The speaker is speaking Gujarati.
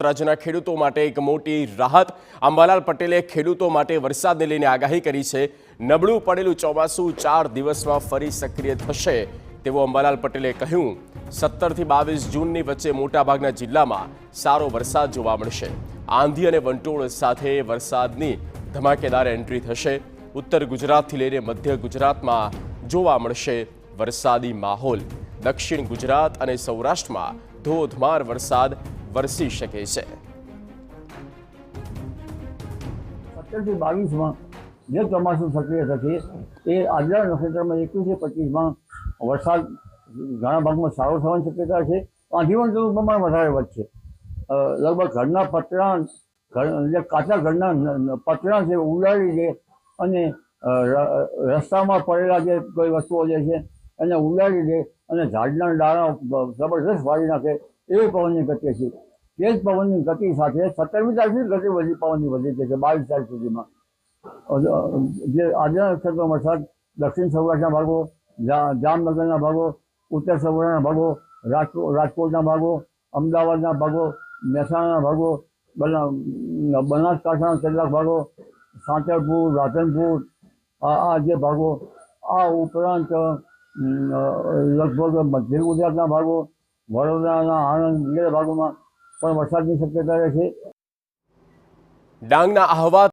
રાજ્યના ખેડૂતો માટે એક મોટી રાહત। અંબાલાલ પટેલે ખેડૂતો માટે વરસાદને લઈને આગાહી કરી છે। નબળું પડેલું ચોમાસું 4 દિવસમાં ફરી સક્રિય થશે તેવું અંબાલાલ પટેલે કહ્યું। 17 થી 22 જૂનની વચ્ચે મોટાભાગના જિલ્લામાં સારો વરસાદ જોવા મળશે। આંધી અને વંટોળ સાથે વરસાદની ધમાકેદાર એન્ટ્રી થશે। ઉત્તર ગુજરાતથી લઈને મધ્ય ગુજરાતમાં જોવા મળશે વરસાદી માહોલ। દક્ષિણ ગુજરાત અને સૌરાષ્ટ્રમાં ધોધમાર વરસાદ વરસી શકે છે। 17 થી 22 માં જે ચોમાસું સક્રિય થશે એ આજના નક્ષત્રમાં 21 થી 25 માં વરસાદ ઘણા ભાગમાં સારો થવાની શક્યતા છે। આંધી વંટોળનું પ્રમાણ વધારે વધશે। લગભગ ઘરના પતરા જે કાચા ઘરના પતરા છે ઉડાડી દે અને રસ્તામાં પડેલા જે કોઈ વસ્તુઓ જે છે એને ઉડાડી દે અને ઝાડના ડાળા જબરદસ્ત વાળી નાખે એવી પવનની ગતિ છે। તેજ પવનની ગતિ સાથે 17મી તારીખથી ગતિ પવનની વધી જશે 22 તારીખ સુધીમાં। જે આજના નક્ષત્રમાં વરસાદ દક્ષિણ સૌરાષ્ટ્રના ભાગો, જામનગરના ભાગો, ઉત્તર સૌરાષ્ટ્રના ભાગો, રાજકોટના ભાગો, અમદાવાદના ભાગો, મહેસાણાના ભાગો, બનાસકાંઠાના કેટલાક ભાગો, સાંતરપુર, રાધનપુર આ જે ભાગો, આ ઉપરાંત લગભગ મધ્ય ગુજરાતના ભાગો, વડોદરાના આણંદ વગેરે ભાગોમાં પણ વરસાદની શક્યતા રહેશે। ડાંગના આહવા